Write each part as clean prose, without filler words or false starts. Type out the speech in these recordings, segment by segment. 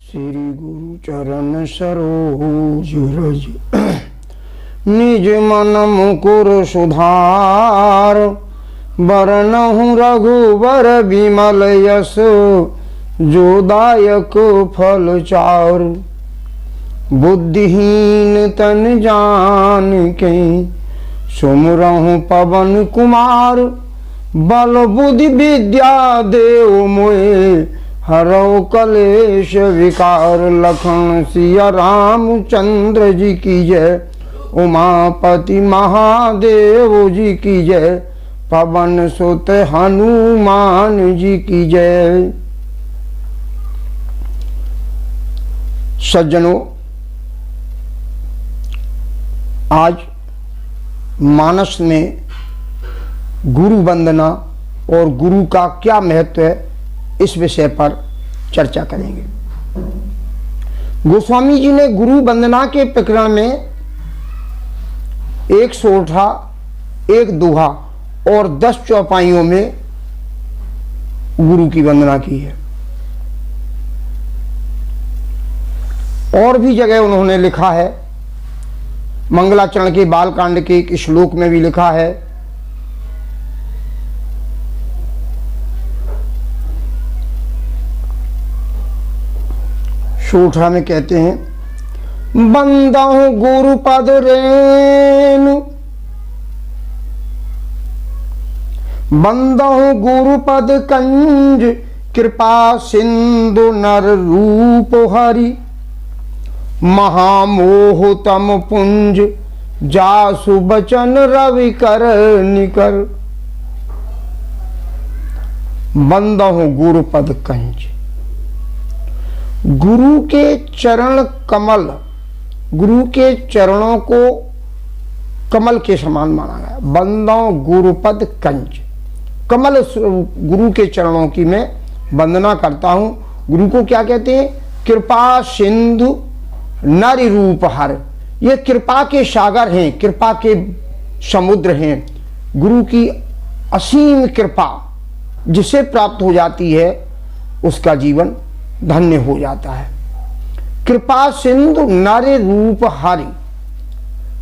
श्री गुरु चरण सरोज रज निज मन मुकुर सुधार बरनहु रघुबर विमल यस जोदायक फल चार बुद्धिहीन तन जान के सुमरहु पवन कुमार बल बुद्धि विद्या देव मोए हरौ कलेश विकार लखन सिया रामचंद्र जी की जय उमापति महादेव जी की जय पवन सुत हनुमान जी की जय। सज्जनों, आज मानस में गुरु वंदना और गुरु का क्या महत्व है इस विषय पर चर्चा करेंगे। गोस्वामी जी ने गुरु वंदना के प्रकरण में एक सोठा, एक दोहा और 10 चौपाइयों में गुरु की वंदना की है। और भी जगह उन्होंने लिखा है, मंगलाचरण के बालकांड के एक श्लोक में भी लिखा है, सोठा में कहते हैं, बंदहु गुरुपद रेणु बंदहु गुरुपद कंज कृपा सिंधु नर रूप हरि महामोह तम पुंज जासु बचन रवि कर निकर। बंदहु गुरुपद कंज, गुरु के चरण कमल, गुरु के चरणों को कमल के समान माना गया। बंदो गुरुपद कंज, कमल स्वरूप गुरु के चरणों की मैं वंदना करता हूं। गुरु को क्या कहते हैं? कृपा सिंधु नर रूप हर, ये कृपा के सागर हैं, कृपा के समुद्र हैं। गुरु की असीम कृपा जिसे प्राप्त हो जाती है उसका जीवन धन्य हो जाता है। कृपा सिंधु नर रूप हरि,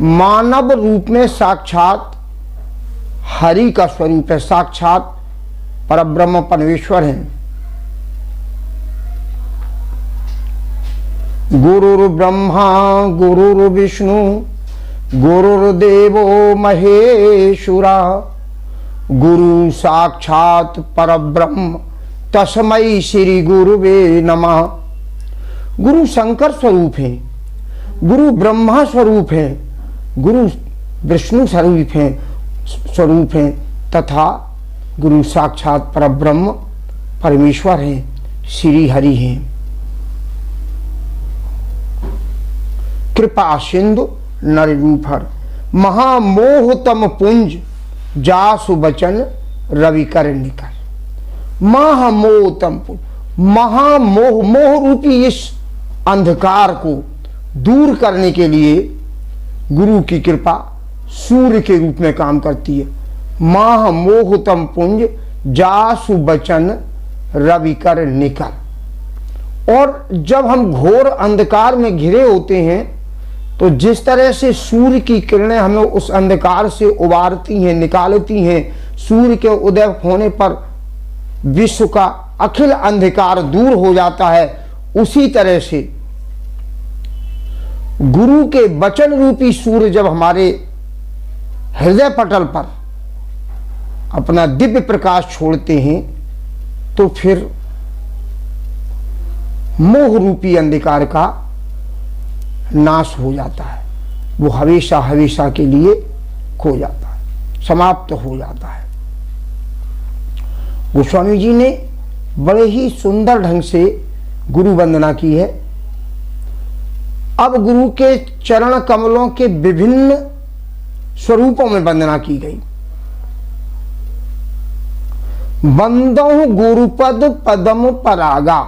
मानव रूप में साक्षात हरि का स्वरूप है, साक्षात परब्रह्म परमेश्वर हैं। गुरुर् ब्रह्मा गुरुर् विष्णु गुरुर्देवो महेश्वरा गुरु साक्षात परब्रह्म तस्मै श्री गुरुवे नमः। गुरु शंकर स्वरूप है, गुरु ब्रह्मा स्वरूप है, गुरु विष्णु स्वरूप है तथा गुरु साक्षात परब्रह्म परमेश्वर है, श्री हरि हैं। कृपा सिंधु नर रूप हर महामोह तम पुंज जासु बचन रवि कर निकर। महामोहतम, महामोह, मोह रूपी इस अंधकार को दूर करने के लिए गुरु की कृपा सूर्य के रूप में काम करती है। महामोहतम पुंज जासु बचन रवि कर निकर। और जब हम घोर अंधकार में घिरे होते हैं तो जिस तरह से सूर्य की किरणें हमें उस अंधकार से उबारती हैं, निकालती हैं, सूर्य के उदय होने पर विश्व का अखिल अंधकार दूर हो जाता है, उसी तरह से गुरु के वचन रूपी सूर्य जब हमारे हृदय पटल पर अपना दिव्य प्रकाश छोड़ते हैं तो फिर मोह रूपी अंधकार का नाश हो जाता है, वो हमेशा हमेशा के लिए खो जाता है, समाप्त हो जाता है। गोस्वामी जी ने बड़े ही सुंदर ढंग से गुरु वंदना की है। अब गुरु के चरण कमलों के विभिन्न स्वरूपों में वंदना की गई। बंदो गुरुपद पदम परागा,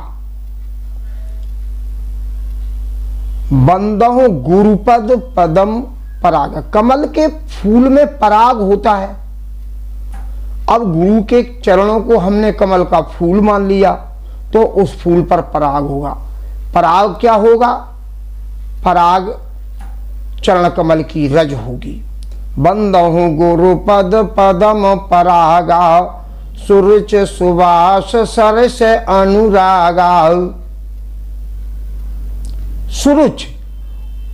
बंदो गुरुपद पदम परागा, कमल के फूल में पराग होता है। अब गुरु के चरणों को हमने कमल का फूल मान लिया तो उस फूल पर पराग होगा। पराग क्या होगा? पराग चरण कमल की रज होगी। बंदहु गुरु पद पदम परागा, सुरुच सुवास सरस अनुरागा। सुरुच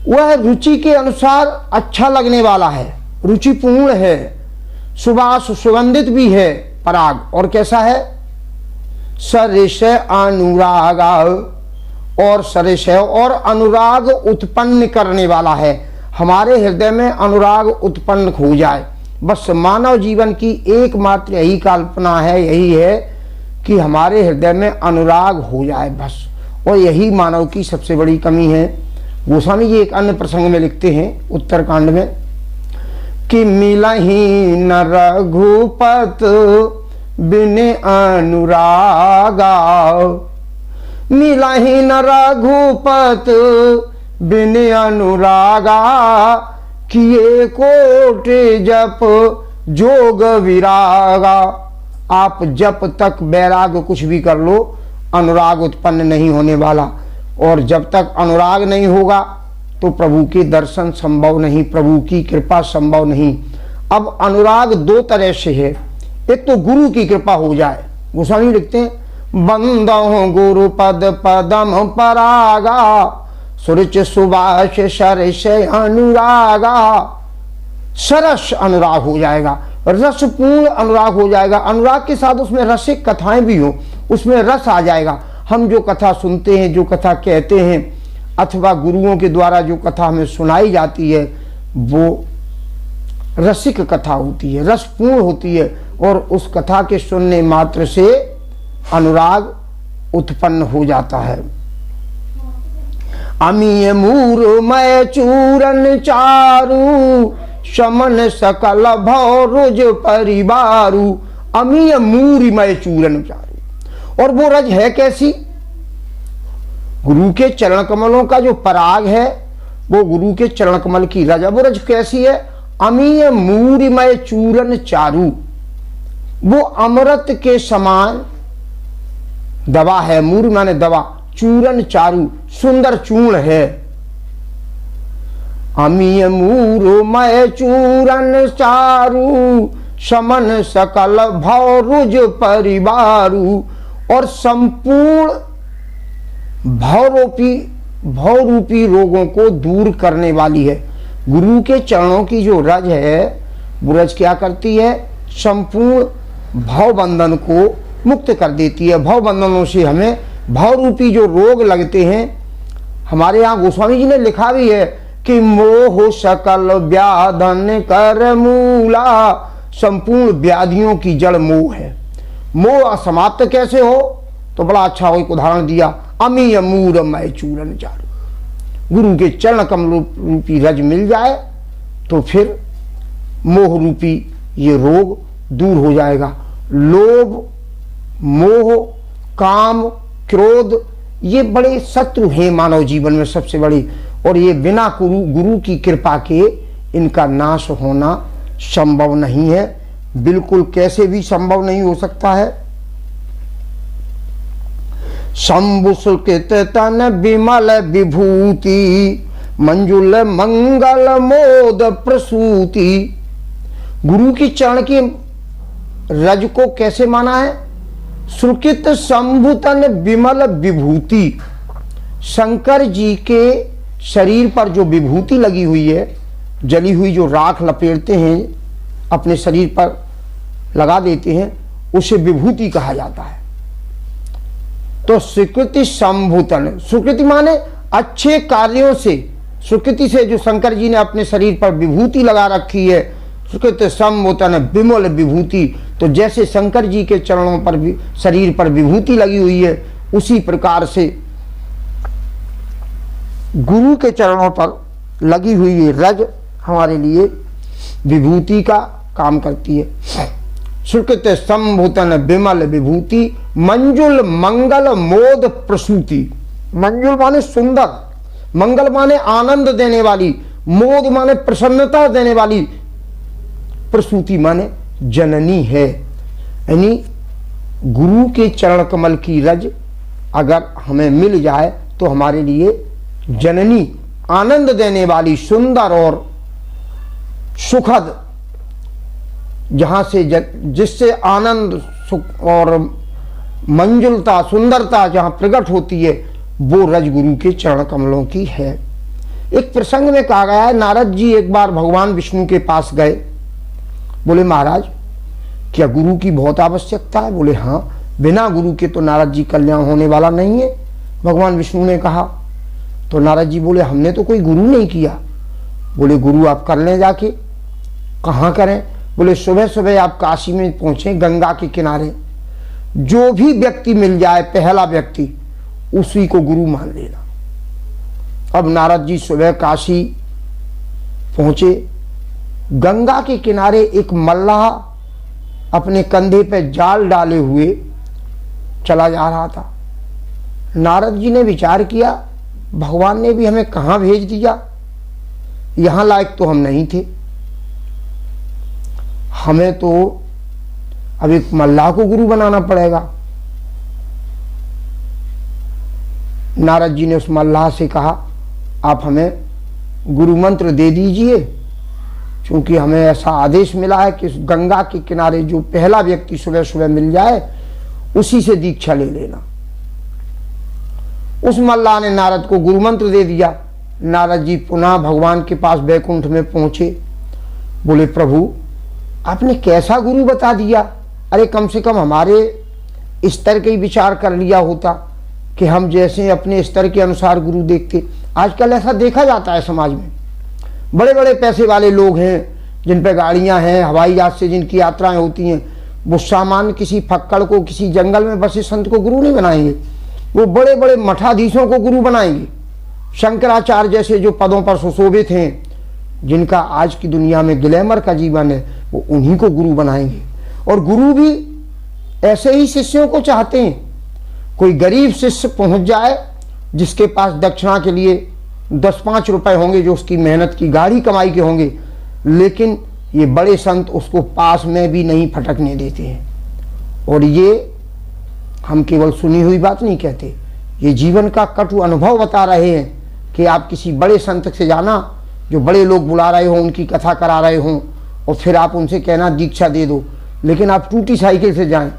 वह रुचि के अनुसार अच्छा लगने वाला है, रुचिपूर्ण है, सुवास सुगंधित भी है पराग। और कैसा है? सरस अनुरागा, और सरस है और अनुराग उत्पन्न करने वाला है। हमारे हृदय में अनुराग उत्पन्न हो जाए, बस मानव जीवन की एकमात्र यही कल्पना है, यही है कि हमारे हृदय में अनुराग हो जाए बस। और यही मानव की सबसे बड़ी कमी है। गोस्वामी जी एक अन्य प्रसंग में लिखते हैं उत्तरकांड में कि मिलहि न रघुपत बिन अनुरागा, मिलहि न रघुपत बिन अनुरागा, किए कोट जप जोग विरागा। आप जब तक वैराग कुछ भी कर लो, अनुराग उत्पन्न नहीं होने वाला। और जब तक अनुराग नहीं होगा तो प्रभु के दर्शन संभव नहीं, प्रभु की कृपा संभव नहीं। अब अनुराग दो तरह से है। एक तो गुरु की कृपा हो जाए। गोस्वामी लिखते हैं बंदो गुरु पद पदम परागा, सुरुच सुभाष सरस अनुरागा। सरस अनुराग हो जाएगा, रसपूर्ण अनुराग हो जाएगा। अनुराग के साथ उसमें रसिक कथाएं भी हो, उसमें रस आ जाएगा। हम जो कथा सुनते हैं, जो कथा कहते हैं, अथवा गुरुओं के द्वारा जो कथा हमें सुनाई जाती है, वो रसिक कथा होती है, रसपूर्ण होती है। और उस कथा के सुनने मात्र से अनुराग उत्पन्न हो जाता है। अमीय मूर मय चूरन चारू, शमन सकल भौरुज परिवारू। अमीय मूर मय चूरन चारू। और वो रज है कैसी? गुरु के चरण कमलों का जो पराग है वो गुरु के चरण कमल की रज। वो रज कैसी है? अमीय मूरिमय चूरन चारू। वो अमृत के समान दवा है। मूर माने दवा, चूरन चारू सुंदर चूर्ण है। अमीय मूरमय चूरन चारू, समन सकल भौरुज परिवारू। और संपूर्ण भवरूपी रोगों को दूर करने वाली है। गुरु के चरणों की जो रज है, वो रज क्या करती है? संपूर्ण भव बंधन को मुक्त कर देती है। भव बंधनों से हमें भवरूपी जो रोग लगते हैं, हमारे यहाँ गोस्वामी जी ने लिखा भी है कि मोह सकल व्याधन कर मूला। संपूर्ण व्याधियों की जड़ मोह है। मोह समाप्त कैसे हो? तो बड़ा अच्छा एक उदाहरण दिया, अमीय मूरमय चूरन चारू। गुरु के चरण कमल रूपी रज मिल जाए तो फिर मोह रूपी ये रोग दूर हो जाएगा। लोभ, मोह, काम, क्रोध ये बड़े शत्रु हैं मानव जीवन में सबसे बड़ी। और ये बिना गुरु की कृपा के इनका नाश होना संभव नहीं है। बिल्कुल कैसे भी संभव नहीं हो सकता है। शंभु सुकृत तन विमल विभूति, मंजुल मंगल मोद प्रसूति। गुरु की चरण की रज को कैसे माना है? सुकृत शंभु तन विमल विभूति। शंकर जी के शरीर पर जो विभूति लगी हुई है, जली हुई जो राख लपेटते हैं अपने शरीर पर लगा देते हैं, उसे विभूति कहा जाता है। तो स्वीकृति संभूतन, स्वीकृति माने अच्छे कार्यों से, स्वीकृति से जो शंकर जी ने अपने शरीर पर विभूति लगा रखी है, स्वीकृति संभूतन विमल विभूति। तो जैसे शंकर जी के चरणों पर भी शरीर पर विभूति लगी हुई है, उसी प्रकार से गुरु के चरणों पर लगी हुई ये रज हमारे लिए विभूति का काम करती है। सुकृत संभूतन विमल विभूति, मंजुल मंगल मोद प्रसूति। मंजुल माने सुंदर, मंगल माने आनंद देने वाली, मोद माने प्रसन्नता देने वाली, प्रसूति माने जननी है। यानी गुरु के चरण कमल की रज अगर हमें मिल जाए तो हमारे लिए जननी, आनंद देने वाली, सुंदर और सुखद, जहां से जिससे आनंद, सुख और मंजुलता, सुंदरता जहां प्रकट होती है, वो रजगुरु के चरण कमलों की है। एक प्रसंग में कहा गया है, नारद जी एक बार भगवान विष्णु के पास गए। बोले महाराज, क्या गुरु की बहुत आवश्यकता है? बोले हाँ, बिना गुरु के तो नारद जी कल्याण होने वाला नहीं है, भगवान विष्णु ने कहा। तो नारद जी बोले हमने तो कोई गुरु नहीं किया। बोले गुरु आप कर लें जाके। कहाँ करें? बोले सुबह सुबह आप काशी में पहुंचे, गंगा के किनारे जो भी व्यक्ति मिल जाए, पहला व्यक्ति, उसी को गुरु मान लेना। अब नारद जी सुबह काशी पहुंचे। गंगा के किनारे एक मल्लाह अपने कंधे पे जाल डाले हुए चला जा रहा था। नारद जी ने विचार किया, भगवान ने भी हमें कहाँ भेज दिया, यहां लायक तो हम नहीं थे, हमें तो अब एक मल्लाह को गुरु बनाना पड़ेगा। नारद जी ने उस मल्लाह से कहा आप हमें गुरु मंत्र दे दीजिए, क्योंकि हमें ऐसा आदेश मिला है कि गंगा के किनारे जो पहला व्यक्ति सुबह सुबह मिल जाए उसी से दीक्षा ले लेना। उस मल्लाह ने नारद को गुरु मंत्र दे दिया। नारद जी पुनः भगवान के पास बैकुंठ में पहुंचे। बोले प्रभु आपने कैसा गुरु बता दिया? अरे कम से कम हमारे स्तर के ही विचार कर लिया होता कि हम जैसे अपने स्तर के अनुसार गुरु देखते। आजकल ऐसा देखा जाता है समाज में, बड़े बड़े पैसे वाले लोग हैं जिन पे गाड़ियां हैं, हवाई जहाज से जिनकी यात्राएं होती हैं, वो सामान्य किसी फक्कड़ को, किसी जंगल में बसे संत को गुरु नहीं बनाएंगे, वो बड़े बड़े मठाधीशों को गुरु बनाएंगे। शंकराचार्य जैसे जो पदों पर सुशोभित हैं, जिनका आज की दुनिया में ग्लैमर का जीवन है, वो उन्हीं को गुरु बनाएंगे। और गुरु भी ऐसे ही शिष्यों को चाहते हैं। कोई गरीब शिष्य पहुंच जाए जिसके पास दक्षिणा के लिए 10-5 रुपए होंगे, जो उसकी मेहनत की गाड़ी कमाई के होंगे, लेकिन ये बड़े संत उसको पास में भी नहीं फटकने देते हैं। और ये हम केवल सुनी हुई बात नहीं कहते, ये जीवन का कटु अनुभव बता रहे हैं कि आप किसी बड़े संत से जाना, जो बड़े लोग बुला रहे हो, उनकी कथा करा रहे हो, और फिर आप उनसे कहना दीक्षा दे दो, लेकिन आप टूटी साइकिल से जाएं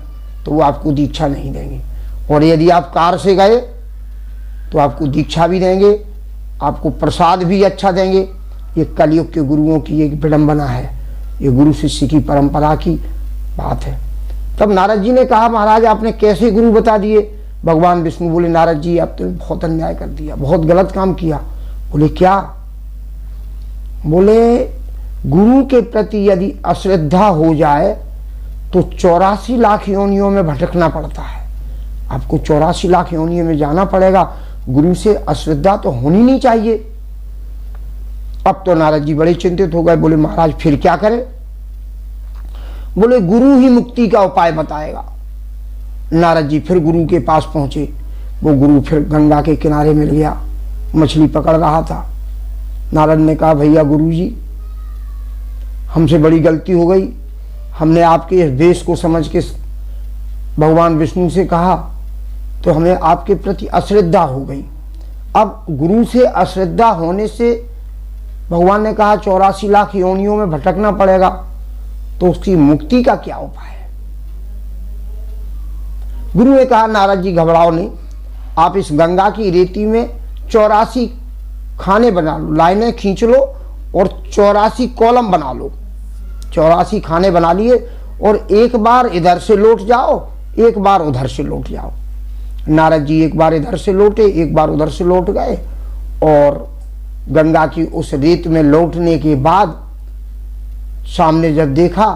तो वो आपको दीक्षा नहीं देंगे। और यदि आप कार से गए तो आपको दीक्षा भी देंगे, आपको प्रसाद भी अच्छा देंगे। ये कलयुग के गुरुओं की एक विडंबना है, ये गुरु शिष्य की परंपरा की बात है। तब नारद जी ने कहा महाराज आपने कैसे गुरु बता दिए? भगवान विष्णु बोले नारद जी आप तो बहुत अन्याय कर दिया, बहुत गलत काम किया। बोले क्या? बोले गुरु के प्रति यदि अश्रद्धा हो जाए तो 84 लाख योनियों में भटकना पड़ता है। आपको 84 लाख योनियों में जाना पड़ेगा, गुरु से अश्रद्धा तो होनी नहीं चाहिए। अब तो नारद जी बड़े चिंतित हो गए। बोले महाराज फिर क्या करें? बोले गुरु ही मुक्ति का उपाय बताएगा। नारद जी फिर गुरु के पास पहुंचे। वो गुरु फिर गंगा के किनारे मिल गया, मछली पकड़ रहा था। नारद ने कहा भैया गुरु जी हमसे बड़ी गलती हो गई, हमने आपके इस वेश को समझ के भगवान विष्णु से कहा तो हमें आपके प्रति अश्रद्धा हो गई। अब गुरु से अश्रद्धा होने से भगवान ने कहा 84 लाख योनियों में भटकना पड़ेगा, तो उसकी मुक्ति का क्या उपाय है? गुरु ने कहा नारद जी घबराओ नहीं, आप इस गंगा की रेती में 84 खाने बना लो, लाइनें खींच लो और 84 कॉलम बना लो। 84 खाने बना लिए और एक बार इधर से लौट जाओ, एक बार उधर से लौट जाओ। नारद जी एक बार इधर से लौटे, एक बार उधर से लौट गए, और गंगा की उस रेत में लौटने के बाद सामने जब देखा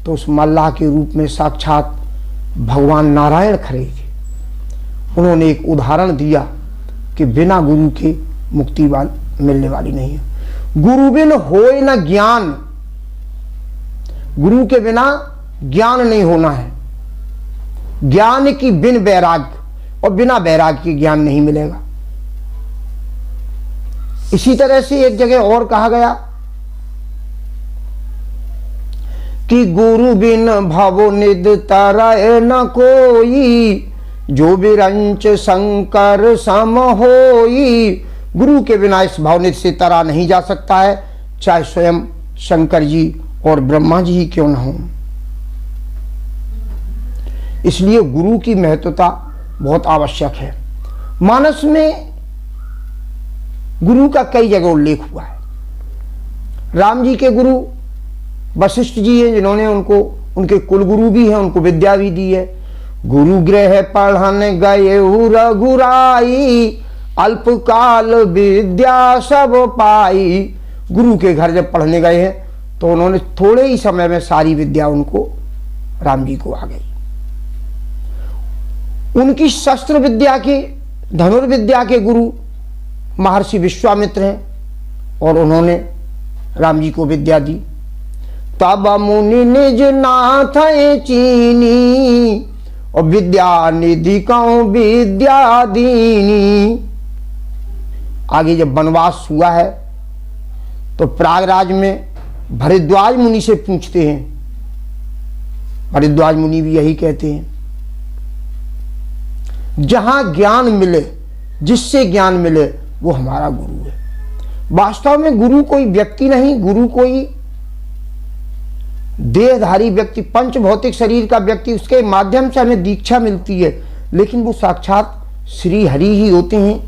तो उस मल्लाह के रूप में साक्षात भगवान नारायण खड़े थे। उन्होंने एक उदाहरण दिया कि बिना गुरु के मुक्ति मिलने वाली नहीं है। गुरु बिन होए न ज्ञान, गुरु के बिना ज्ञान नहीं होना है। ज्ञान की बिन वैराग्य, और बिना वैराग्य के ज्ञान नहीं मिलेगा। इसी तरह से एक जगह और कहा गया कि गुरु बिन भवो निद तरय न कोई, जो विरंच शंकर सम होई। गुरु के बिना इस भावनित से तरा नहीं जा सकता है, चाहे स्वयं शंकर जी और ब्रह्मा जी ही क्यों न हों। इसलिए गुरु की महत्वता बहुत आवश्यक है। मानस में गुरु का कई जगह उल्लेख हुआ है। राम जी के गुरु वशिष्ठ जी हैं, जिन्होंने उनको, उनके कुल गुरु भी हैं, उनको विद्या भी दी है। गुरु गृह पढ़न गए रघुराई, अल्पकाल विद्या सब पाई। गुरु के घर जब पढ़ने गए हैं तो उन्होंने थोड़े ही समय में सारी विद्या उनको, राम जी को आ गई। उनकी शस्त्र विद्या के, धनुर्विद्या के गुरु महर्षि विश्वामित्र हैं और उन्होंने राम जी को विद्या दी। तब मुनि निज नाथ चीनी, और विद्या निधि कौ विद्या दीनी। आगे जब वनवास हुआ है तो प्रयागराज में भरद्वाज मुनि से पूछते हैं, भरद्वाज मुनि भी यही कहते हैं, जहां ज्ञान मिले, जिससे ज्ञान मिले वो हमारा गुरु है। वास्तव में गुरु कोई व्यक्ति नहीं, गुरु कोई देहधारी व्यक्ति, पंच भौतिक शरीर का व्यक्ति, उसके माध्यम से हमें दीक्षा मिलती है, लेकिन वो साक्षात श्री हरि ही होते हैं,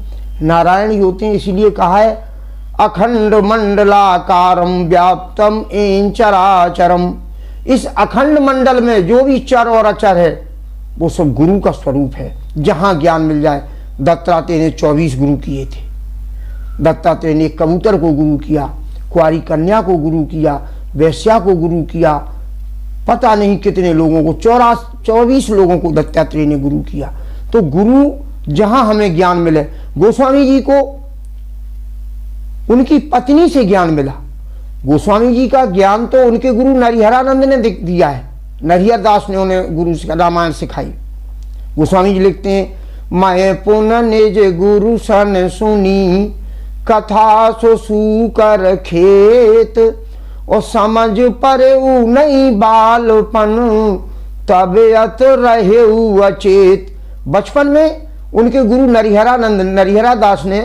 नारायण ही होते हैं। इसीलिए कहा है अखंड मंडलाकारम व्याप्तम एन चराचरम। इस अखंड मंडल में जो भी चर और अचर है वो सब गुरु का स्वरूप है, जहां ज्ञान मिल जाए। दत्तात्रेय ने 24 गुरु किए थे। दत्तात्रेय ने कबूतर को गुरु किया, कुंवारी कन्या को गुरु किया, वैश्या को गुरु किया, पता नहीं कितने लोगों को, 24 लोगों को दत्तात्रेय ने गुरु किया। तो गुरु जहां हमें ज्ञान मिले, गोस्वामी जी को उनकी पत्नी से ज्ञान मिला। गोस्वामी जी का ज्ञान तो उनके गुरु नरिहरानंद ने दिया है, नरिहर दास ने उन्हें गुरु रामायण सिखाई। गोस्वामी जी लिखते हैं, मैं पुन निज गुरु सन सुनी, कथा सो सूकर खेत, और समझ परे नहीं बालपन, तबियत रहे अचेत। बचपन में उनके गुरु नरिहरानंद, नरिहरा दास ने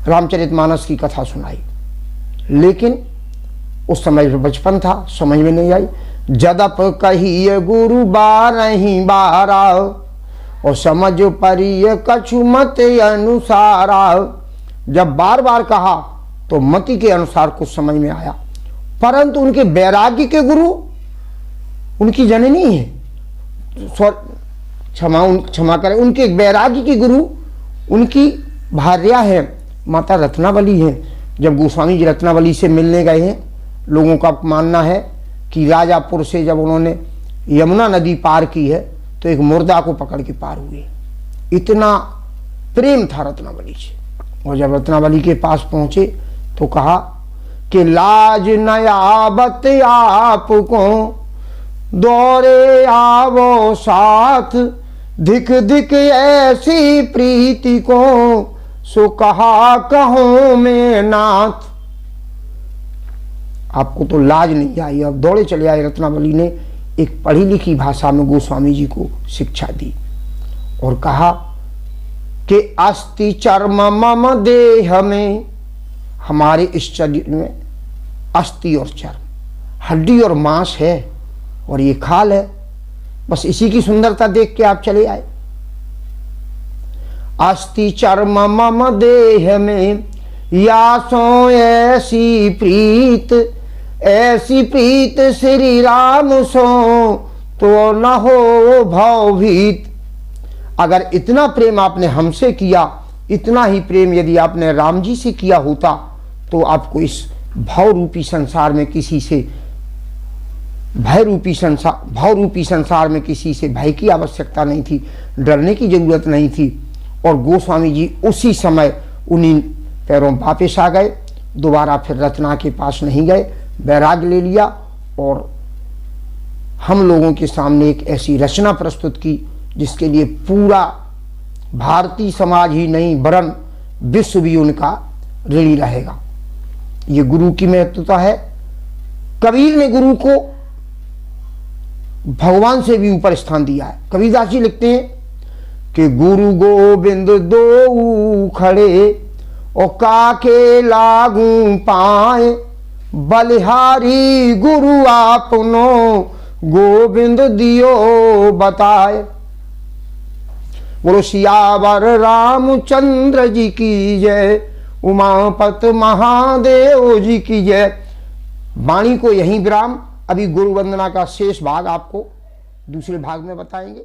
रामचरितमानस की कथा सुनाई, लेकिन उस समय बचपन था, समझ में नहीं आई। जदप कहिए गुरु बारही बारा, और समझ परिय कछु मत अनुसारा। जब बार बार कहा तो मति के अनुसार कुछ समझ में आया, परंतु उनके वैराग्य के गुरु उनकी जननी है, क्षमा करें, उनके वैराग्य की गुरु उनकी भार्या है, माता रत्नावली है। जब गोस्वामी जी रत्नावली से मिलने गए हैं, लोगों का मानना है कि राजापुर से जब उन्होंने यमुना नदी पार की है तो एक मुर्दा को पकड़ के पार हुए। इतना प्रेम था रत्नावली से। और जब रत्नावली के पास पहुंचे तो कहा कि लाज नयाबत आपको, दौरे आवो साथ, धिक धिक ऐसी प्रीति को, सो कहा कहो में नाथ। आपको तो लाज नहीं आई, अब दौड़े चले आए। रत्नावली ने एक पढ़ी लिखी भाषा में गोस्वामी जी को शिक्षा दी और कहा कि अस्ति चर्म मम देह में, हमारे इस शरीर में अस्थि और चर्म, हड्डी और मांस है और ये खाल है। बस इसी की सुंदरता देख के आप चले आए। अस्ति चर्म मम देह में, या सो ऐसी प्रीत, ऐसी प्रीत श्री राम सो, तो न हो भवभीत। अगर इतना प्रेम आपने हमसे किया, इतना ही प्रेम यदि आपने राम जी से किया होता तो आपको इस भाव रूपी संसार में किसी से भय रूपी संसार में किसी से भय की आवश्यकता नहीं थी, डरने की जरूरत नहीं थी। और गोस्वामी जी उसी समय उन्हीं पैरों वापस आ गए, दोबारा फिर रत्ना के पास नहीं गए, वैराग्य ले लिया और हम लोगों के सामने एक ऐसी रचना प्रस्तुत की जिसके लिए पूरा भारतीय समाज ही नहीं वरन विश्व भी उनका ऋणी रहेगा। ये गुरु की महत्वता है। कबीर ने गुरु को भगवान से भी ऊपर स्थान दिया है। कबीरदास जी लिखते हैं कि गुरु गोविंद दो खड़े और काके लागू पाए, बलिहारी गुरु आपनो गोविंद दियो बताए। बोलो सियावर रामचंद्र जी की जय, उमापत महादेव जी की जय। वाणी को यहीं विराम। अभी गुरु वंदना का शेष भाग आपको दूसरे भाग में बताएंगे।